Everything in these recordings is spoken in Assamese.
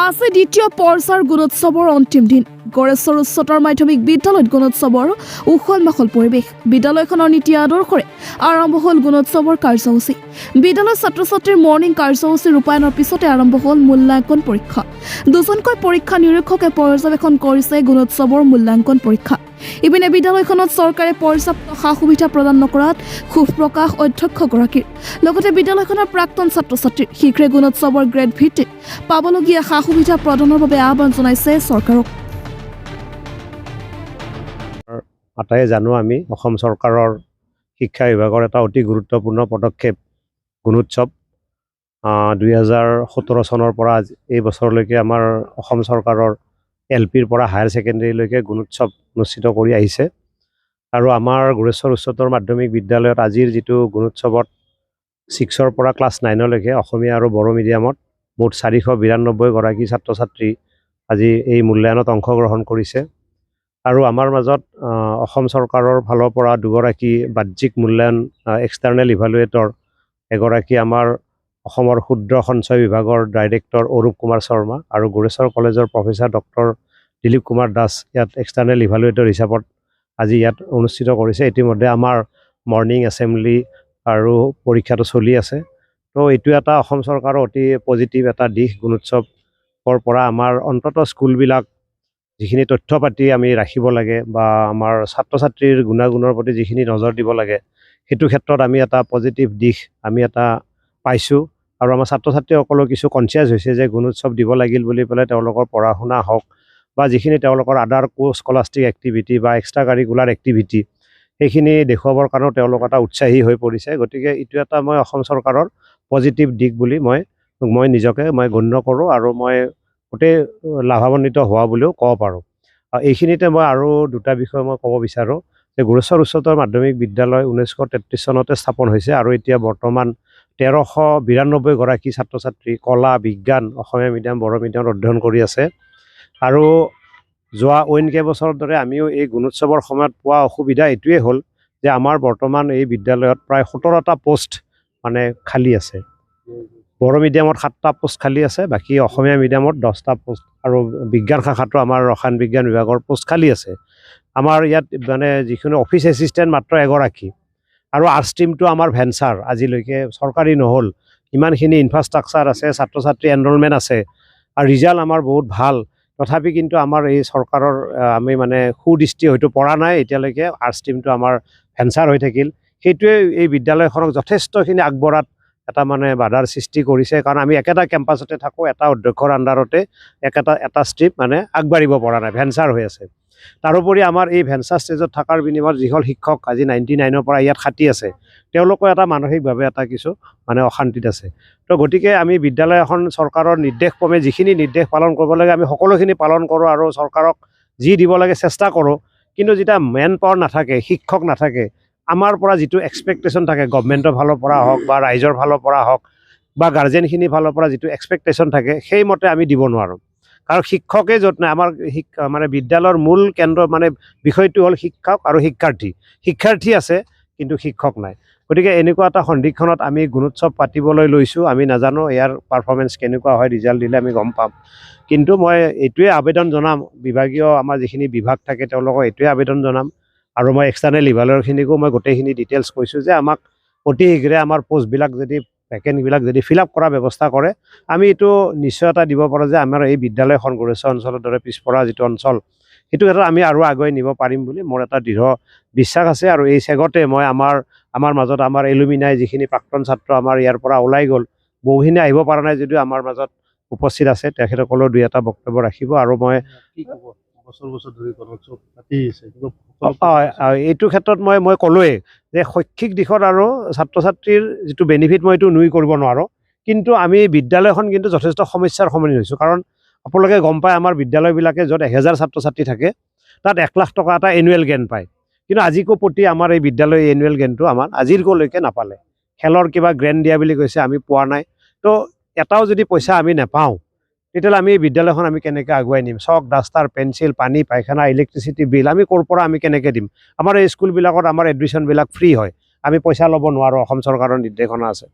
আজি দ্বিতীয় পৰ্যায়ৰ গুণোৎসৱৰ অন্তিম দিন। গড়েশ্বৰ উচ্চতৰ মাধ্যমিক বিদ্যালয়ত গুণোৎসৱৰ উখল মাখল পৰিৱেশ। বিদ্যালয়খনৰ নীতি আদৰ্শৰে আৰম্ভ হ'ল গুণোৎসৱৰ কাৰ্যসূচী। বিদ্যালয়ৰ ছাত্ৰ ছাত্ৰীৰ মৰ্ণিং কাৰ্যসূচী ৰূপায়ণৰ পিছতে আৰম্ভ হ'ল মূল্যাংকন পৰীক্ষা। দুজনকৈ পৰীক্ষা নিৰীক্ষকে পৰ্যবেক্ষণ কৰিছে গুণোৎসৱৰ মূল্যাংকন পৰীক্ষা। ইপিনে বিদ্যালয়খনত চৰকাৰে পৰ্যাপ্ত সা সুবিধা প্ৰদান নকৰাত ক্ষোভ প্ৰকাশ অধ্যক্ষগৰাকীৰ। লগতে বিদ্যালয়খনৰ প্ৰাক্তন ছাত্ৰ ছাত্ৰীৰ শীঘ্ৰে গুণোৎসৱৰ গ্ৰেড ভিত্তিত পাবলগীয়া সা সুবিধা প্ৰদানৰ বাবে আহ্বান জনাইছে চৰকাৰক। আটায়ে জানো আমি অসম চৰকাৰৰ শিক্ষা বিভাগৰ এটা অতি গুৰুত্বপূৰ্ণ পদক্ষেপ গুণোৎসৱ। 2017 চনৰ পৰা এই বছৰলৈকে আমাৰ অসম চৰকাৰৰ LPৰ পৰা হায়াৰ ছেকেণ্ডেৰীলৈকে গুণোৎসৱ অনুষ্ঠিত কৰি আহিছে। আৰু আমাৰ গড়েশ্বৰ উচ্চতৰ মাধ্যমিক বিদ্যালয়ত আজিৰ যিটো গুণোৎসৱত 6ৰ পৰা ক্লাছ 9লৈকে অসমীয়া আৰু বড়ো মিডিয়ামত মুঠ 492 গৰাকী ছাত্ৰ ছাত্ৰী আজি এই মূল্যায়নত অংশগ্ৰহণ কৰিছে। আৰু আমাৰ মাজত অসম চৰকাৰৰ ফালৰ পৰা দুগৰাকী বাহ্যিক মূল্যায়ন এক্সটাৰ্নেল ইভালুৱেটৰ, এগৰাকী আমাৰ অসমৰ ক্ষুদ্ৰ সঞ্চয় বিভাগৰ ডাইৰেক্টৰ অৰূপ কুমাৰ শৰ্মা আৰু গড়েশ্বৰ কলেজৰ প্ৰফেচাৰ ডক্টৰ দিলীপ কুমাৰ দাস ইয়াত এক্সটাৰ্নেল ইভালুৱেটৰ হিচাপত আজি ইয়াত অনুষ্ঠিত কৰিছে। ইতিমধ্যে আমাৰ মৰ্ণিং এছেম্বলি আৰু পৰীক্ষাটো চলি আছে। তো এইটো এটা অসম চৰকাৰৰ অতি পজিটিভ এটা দিশ। গুণোৎসৱৰ পৰা আমাৰ অন্ততঃ স্কুলবিলাক যিখিনি তথ্য পাতি আমি ৰাখিব লাগে বা আমাৰ ছাত্ৰ ছাত্ৰীৰ গুণাগুণৰ প্ৰতি যিখিনি নজৰ দিব লাগে, সেইটো ক্ষেত্ৰত আমি এটা পজিটিভ দিশ আমি এটা পাইছোঁ। আৰু আমাৰ ছাত্ৰ ছাত্ৰীসকলো কিছু কনচিয়াছ হৈছে যে গুণোৎসৱ দিব লাগিল বুলি পেলাই তেওঁলোকৰ পঢ়া শুনা হওক বা যিখিনি তেওঁলোকৰ আদাৰ স্কলাষ্টিক এক্টিভিটি বা এক্সট্ৰা কাৰিকুলাৰ এক্টিভিটি সেইখিনি দেখুৱাবৰ কাৰণেও তেওঁলোক এটা উৎসাহী হৈ পৰিছে। গতিকে এইটো এটা মই অসম চৰকাৰৰ পজিটিভ দিশ বুলি মই নিজকে গণ্য কৰোঁ আৰু মই গোটেই লাভান্বিত হোৱা বুলিও ক'ব পাৰোঁ। এইখিনিতে মই আৰু দুটা বিষয় মই ক'ব বিচাৰোঁ যে গড়েশ্বৰ উচ্চতৰ মাধ্যমিক বিদ্যালয় 1933 চনতে স্থাপন হৈছে আৰু এতিয়া বৰ্তমান 1392 গৰাকী ছাত্ৰ ছাত্ৰী কলা, বিজ্ঞান, অসমীয়া মিডিয়াম, বড়ো মিডিয়ামত অধ্যয়ন কৰি আছে। আৰু যোৱা অইন কেইবছৰৰ দৰে আমিও এই গুণোৎসৱৰ সময়ত পোৱা অসুবিধা এইটোৱে হ'ল যে আমাৰ বৰ্তমান এই বিদ্যালয়ত প্ৰায় 17টা পোষ্ট মানে খালী আছে। বড়ো মিডিয়ামত 7টা পোষ্ট খালী আছে, বাকী অসমীয়া মিডিয়ামত 10টা পোষ্ট আৰু বিজ্ঞান শাখাটো আমাৰ ৰসায়ন বিজ্ঞান বিভাগৰ পোষ্ট খালী আছে। আমাৰ ইয়াত মানে যিখিনি অফিচ এছিষ্টেণ্ট মাত্ৰ এগৰাকী আৰু আৰ্টছ ষ্ট্ৰীমটো আমাৰ ভেঞ্চাৰ আজিলৈকে চৰকাৰী নহ'ল। ইমানখিনি ইনফ্ৰাষ্ট্ৰাকচাৰ আছে, ছাত্ৰ ছাত্ৰী এনৰলমেণ্ট আছে আৰু ৰিজাল্ট আমাৰ বহুত ভাল। তথাপি কিন্তু আমাৰ এই চৰকাৰৰ আমি মানে সুদৃষ্টি হয়তো পৰা নাই এতিয়ালৈকে। আৰ্টছ ষ্ট্ৰীমটো আমাৰ ভেঞ্চাৰ হৈ থাকিল। সেইটোৱে এই বিদ্যালয়খনক যথেষ্টখিনি আগবঢ়াত এটা মানে বাধাৰ সৃষ্টি কৰিছে, কাৰণ আমি একেটা কেম্পাছতে থাকোঁ, এটা অধ্যক্ষৰ আণ্ডাৰতে এটা ষ্ট্ৰীম মানে আগবাঢ়িব পৰা নাই, ভেঞ্চাৰ হৈ আছে। তাৰোপৰি আমাৰ এই ভেঞ্চাৰ ষ্টেজত থকাৰ বিনিময়ত যিসকল শিক্ষক আজি 99ৰ পৰা ইয়াত খাটি আছে, তেওঁলোকো এটা মানসিকভাৱে এটা কিছু মানে অশান্তিত আছে। তো গতিকে আমি বিদ্যালয় এখন চৰকাৰৰ নিৰ্দেশক্ৰমে যিখিনি নিৰ্দেশ পালন কৰিব লাগে আমি সকলোখিনি পালন কৰোঁ আৰু চৰকাৰক যি দিব লাগে চেষ্টা কৰোঁ। কিন্তু যেতিয়া মেন পাৱাৰ নাথাকে, শিক্ষক নাথাকে, আমাৰ পৰা যিটো এক্সপেক্টেশ্যন থাকে গভমেণ্টৰ ফালৰ পৰা হওক বা ৰাইজৰ ফালৰ পৰা হওক বা গাৰ্জেনখিনিৰ ফালৰ পৰা যিটো এক্সপেক্টেশ্যন থাকে সেইমতে আমি দিব নোৱাৰোঁ। কাৰণ শিক্ষকেই য'ত নাই, আমাৰ মানে বিদ্যালয়ৰ মূল কেন্দ্ৰ মানে বিষয়টো হ'ল শিক্ষক আৰু শিক্ষাৰ্থী আছে কিন্তু শিক্ষক নাই। গতিকে এনেকুৱা এটা সন্ধিক্ষণত আমি গুণোৎসৱ পাতিবলৈ লৈছোঁ। আমি নাজানো ইয়াৰ পাৰফৰ্মেঞ্চ কেনেকুৱা হয়, ৰিজাল্ট দিলে আমি গম পাম। কিন্তু মই এইটোৱে আবেদন জনাম, বিভাগীয় আমাৰ যিখিনি বিভাগ থাকে তেওঁলোকক এইটোৱে আবেদন জনাম আৰু মই এক্সটাৰ্নেল ইভালুৱেটৰখিনিকো মই গোটেইখিনি ডিটেইলছ কৈছোঁ যে আমাক অতি শীঘ্ৰে আমাৰ পোষ্টবিলাক যদি ভেকেণ্টবিলাক যদি ফিল আপ কৰাৰ ব্যৱস্থা কৰে, আমি এইটো নিশ্চয়তা দিব পাৰোঁ যে আমাৰ এই বিদ্যালয়খন গড়েশ্বৰ অঞ্চলৰ দৰে পিছপৰা যিটো অঞ্চল সেইটো ক্ষেত্ৰত আমি আৰু আগুৱাই নিব পাৰিম বুলি মোৰ এটা দৃঢ় বিশ্বাস আছে। আৰু এই চেগতে মই আমাৰ মাজত আমাৰ এলুমিনাই যিখিনি প্ৰাক্তন ছাত্ৰ আমাৰ ইয়াৰ পৰা ওলাই গ'ল, বহুখিনি আহিব পৰা নাই যদিও আমাৰ মাজত উপস্থিত আছে, তেখেতসকলেও দুই এটা বক্তব্য ৰাখিব। আৰু মই এইটো ক্ষেত্ৰত মই ক'লোৱেই যে শৈক্ষিক দিশত আৰু ছাত্ৰ ছাত্ৰীৰ যিটো বেনিফিট মই এইটো নুই কৰিব নোৱাৰোঁ, কিন্তু আমি বিদ্যালয়খন কিন্তু যথেষ্ট সমস্যাৰ সন্মুখীন হৈছোঁ। কাৰণ আপোনালোকে গম পায় আমাৰ বিদ্যালয়বিলাকে য'ত 1000 ছাত্ৰ ছাত্ৰী থাকে তাত 1 লাখ টকা এটা এনুৱেল গেইন পায়, কিন্তু আজিকো প্ৰতি আমাৰ এই বিদ্যালয় এনুৱেল গেইনটো আমাৰ আজিলৈকে নাপালে। খেলৰ কিবা গ্ৰেণ্ড দিয়া বুলি কৈছে, আমি পোৱা নাই। তো এটাও যদি পইচা আমি নাপাওঁ তেতিয়াহ'লে আমি এই বিদ্যালয়খন আমি কেনেকৈ আগুৱাই নিম? চক, ডাষ্টাৰ, পেঞ্চিল, পানী, পায়খানা, ইলেক্ট্ৰিচিটি বিল আমি ক'ৰ পৰা আমি কেনেকৈ দিম? আমাৰ এই স্কুলবিলাকত আমাৰ এডমিশ্যনবিলাক ফ্ৰী হয়, আমি পইচা ল'ব নোৱাৰোঁ, অসম চৰকাৰৰ নিৰ্দেশনা আছে।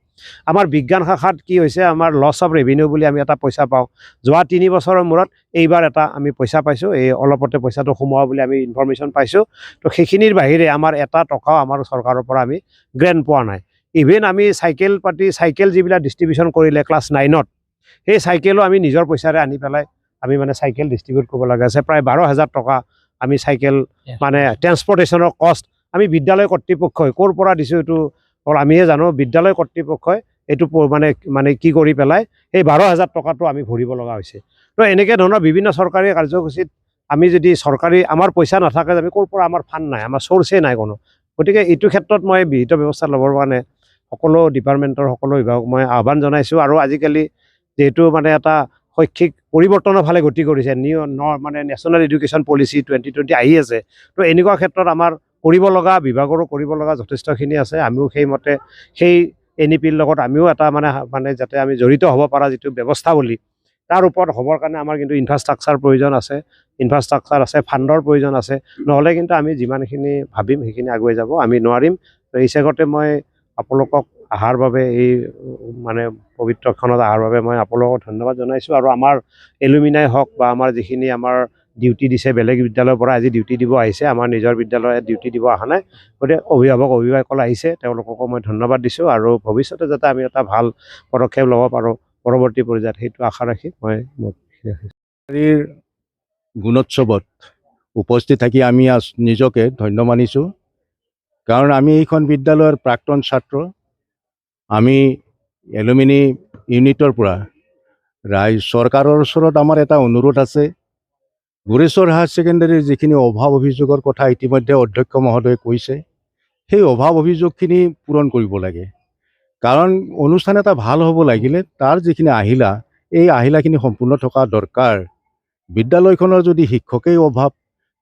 আমাৰ বিজ্ঞান শাখাত কি হৈছে, আমাৰ লছ অফ ৰেভিনিউ বুলি আমি এটা পইচা পাওঁ। যোৱা 3 বছৰৰ মূৰত এইবাৰ এটা আমি পইচা পাইছোঁ, এই অলপতে পইচাটো সোমোৱা বুলি আমি ইনফৰমেশ্যন পাইছোঁ। তো সেইখিনিৰ বাহিৰে আমাৰ এটা টকাও আমাৰ চৰকাৰৰ পৰা আমি গ্ৰেণ্ট পোৱা নাই। ইভেন আমি চাইকেল যিবিলাক ডিষ্ট্ৰিবিউশ্যন কৰিলে ক্লাছ 9ত, সেই চাইকেলো আমি নিজৰ পইচাৰে আনি পেলাই আমি মানে চাইকেল ডিষ্ট্ৰিবিউট কৰিব লগা আছে। প্ৰায় 12,000 টকা আমি চাইকেল মানে ট্ৰেন্সপৰ্টেশ্যনৰ কষ্ট আমি বিদ্যালয় কৰ্তৃপক্ষই ক'ৰ পৰা দিছোঁ এইটো আমিহে জানো। বিদ্যালয় কৰ্তৃপক্ষই এইটো মানে কি কৰি পেলাই সেই 12,000 টকাটো আমি ভৰিব লগা হৈছে। তো এনেকৈ ধৰণৰ বিভিন্ন চৰকাৰী কাৰ্যসূচীত আমি যদি আমাৰ পইচা নাথাকে, আমি ক'ৰ পৰা, আমাৰ ফাণ্ড নাই, আমাৰ চ'ৰ্চেই নাই কোনো। গতিকে এইটো ক্ষেত্ৰত মই বিহিত ব্যৱস্থা ল'বৰ কাৰণে সকলো ডিপাৰ্টমেণ্টৰ সকলো বিভাগক মই আহ্বান জনাইছোঁ। আৰু আজিকালি যিহেতু মানে এটা শৈক্ষিক পৰিৱৰ্তনৰ ফালে গতি কৰিছে, মানে নেশ্যনেল এডুকেশ্যন পলিচি 2020 আহি আছে। তো এনেকুৱা ক্ষেত্ৰত আমাৰ কৰিব লগা, বিভাগৰো কৰিব লগা যথেষ্টখিনি আছে। আমিও সেইমতে সেই NEPৰ লগত আমিও এটা মানে যাতে আমি জড়িত হ'ব পৰা যিটো ব্যৱস্থাৱলী, তাৰ ওপৰত হ'বৰ কাৰণে আমাৰ কিন্তু ইনফ্ৰাষ্ট্ৰাকচাৰ প্ৰয়োজন আছে, ফাণ্ডৰ প্ৰয়োজন আছে। নহ'লে কিন্তু আমি যিমানখিনি ভাবিম সেইখিনি আগুৱাই যাব আমি নোৱাৰিম। তো এই চেগতে মই আপোনালোকক অহাৰ বাবে, এই মানে পবিত্ৰ ক্ষণত অহাৰ বাবে মই আপোনালোকক ধন্যবাদ জনাইছোঁ। আৰু আমাৰ এলুমিনাই হওক বা আমাৰ যিখিনি আমাৰ ডিউটি দিছে, বেলেগ বিদ্যালয়ৰ পৰা আজি ডিউটি দিব আহিছে, আমাৰ নিজৰ বিদ্যালয়ে ডিউটি দিব অহা নাই। গতিকে অভিভাৱকসকল আহিছে, তেওঁলোককো মই ধন্যবাদ দিছোঁ। আৰু ভৱিষ্যতে যাতে আমি এটা ভাল পদক্ষেপ ল'ব পাৰোঁ পৰৱৰ্তী পৰ্যায়ত, সেইটো আশা ৰাখি মই গুণোৎসৱত উপস্থিত থাকি আমি নিজকে ধন্য মানিছোঁ। কাৰণ আমি এইখন বিদ্যালয়ৰ প্ৰাক্তন ছাত্ৰ। আমি এলুমিনি ইউনিটৰ পৰা চৰকাৰৰ ওচৰত আমাৰ এটা অনুৰোধ আছে। গোৰেশ্বৰ হায়াৰ ছেকেণ্ডেৰীৰ যিখিনি অভাৱ অভিযোগৰ কথা ইতিমধ্যে অধ্যক্ষ মহোদয়ে কৈছে, সেই অভাৱ অভিযোগখিনি পূৰণ কৰিব লাগে। কাৰণ অনুষ্ঠান এটা ভাল হ'ব লাগিলে তাৰ যিখিনি আহিলা, এই আহিলাখিনি সম্পূৰ্ণ থকা দৰকাৰ। বিদ্যালয়খনৰ যদি শিক্ষকেই অভাৱ,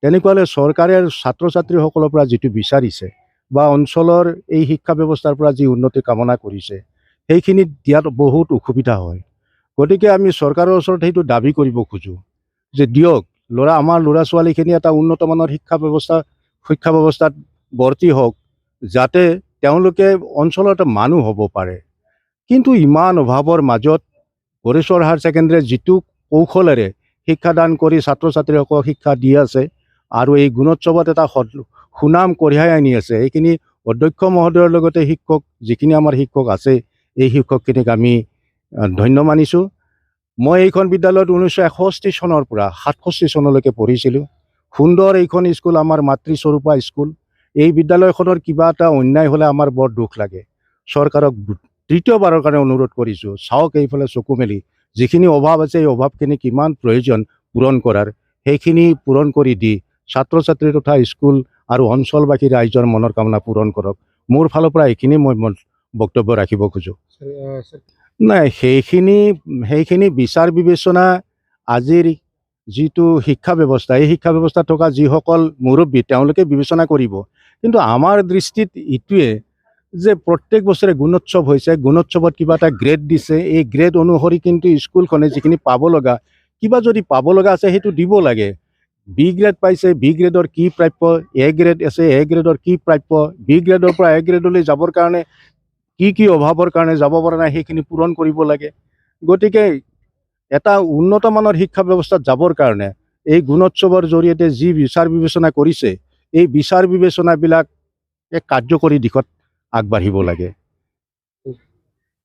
তেনেকুৱা হ'লে চৰকাৰে ছাত্ৰ ছাত্ৰীসকলৰ পৰা যিটো বিচাৰিছে বা অঞ্চলৰ এই শিক্ষা ব্যৱস্থাৰ পৰা যি উন্নতি কামনা কৰিছে, সেইখিনি দিয়াত বহুত অসুবিধা হয়। গতিকে আমি চৰকাৰৰ ওচৰত সেইটো দাবী কৰিব খোজোঁ যে দিয়ক, আমাৰ ল'ৰা ছোৱালীখিনি এটা উন্নতমানৰ শিক্ষা ব্যৱস্থাত ভৰ্তি হওক, যাতে তেওঁলোকে অঞ্চলৰ এটা মানুহ হ'ব পাৰে। কিন্তু ইমান অভাৱৰ মাজত গোৰেশ্বৰ হায়াৰ ছেকেণ্ডেৰীয়ে যিটো কৌশলেৰে শিক্ষাদান কৰি ছাত্ৰ ছাত্ৰীসকলক শিক্ষা দি আছে আৰু এই গুণোৎসৱত এটা সুনাম কঢ়িয়াই আনি আছে, এইখিনি অধ্যক্ষ মহোদয়ৰ লগতে যিখিনি আমাৰ শিক্ষক আছে, এই শিক্ষকখিনিক আমি ধন্য মানিছোঁ। মই এইখন বিদ্যালয়ত 1961 চনৰ পৰা 67 চনলৈকে পঢ়িছিলোঁ। সুন্দৰ এইখন স্কুল, আমাৰ মাতৃস্বৰূপা স্কুল। এই বিদ্যালয়খনৰ কিবা এটা অন্যায় হ'লে আমাৰ বৰ দুখ লাগে। চৰকাৰক তৃতীয়বাৰৰ কাৰণে অনুৰোধ কৰিছোঁ, চাওক এইফালে চকু মেলি যিখিনি অভাৱ আছে, এই অভাৱখিনি কিমান প্ৰয়োজন পূৰণ কৰাৰ, সেইখিনি পূৰণ কৰি দি ছাত্ৰ ছাত্ৰী তথা স্কুল আৰু অঞ্চলবাসী ৰাইজৰ মনৰ কামনা পূৰণ কৰক। মোৰ ফালৰ পৰা এইখিনি মই বক্তব্য ৰাখিব খোজোঁ। নাই, সেইখিনি বিচাৰ বিবেচনা আজিৰ যিটো শিক্ষা ব্যৱস্থা, এই শিক্ষা ব্যৱস্থাত থকা যিসকল মুৰব্বী তেওঁলোকে বিবেচনা কৰিব। কিন্তু আমাৰ দৃষ্টিত এইটোৱে যে প্ৰত্যেক বছৰে গুণোৎসৱ হৈছে, গুণোৎসৱত কিবা এটা গ্ৰেড দিছে, এই গ্ৰেড অনুসৰি কিন্তু স্কুলখনে যিখিনি পাব লগা, কিবা যদি পাব লগা আছে সেইটো দিব লাগে। বি গ্ৰেড পাইছে, বি গ্ৰেডৰ কি প্ৰাপ্য, এ গ্ৰেড আছে, এ গ্ৰেডৰ কি প্ৰাপ্য, বি গ্ৰেডৰ পৰা এ গ্ৰেডলৈ যাবৰ কাৰণে কি অভাৱৰ কাৰণে যাব পৰা নাই, সেইখিনি পূৰণ কৰিব লাগে। গতিকে এটা উন্নতমানৰ শিক্ষা ব্যৱস্থাত যাবৰ কাৰণে এই গুণোৎসৱৰ জৰিয়তে যি বিচাৰ বিবেচনা কৰিছে, এই বিচাৰ বিবেচনাবিলাক এক কাৰ্যকৰী দিশত আগবাঢ়িব লাগে।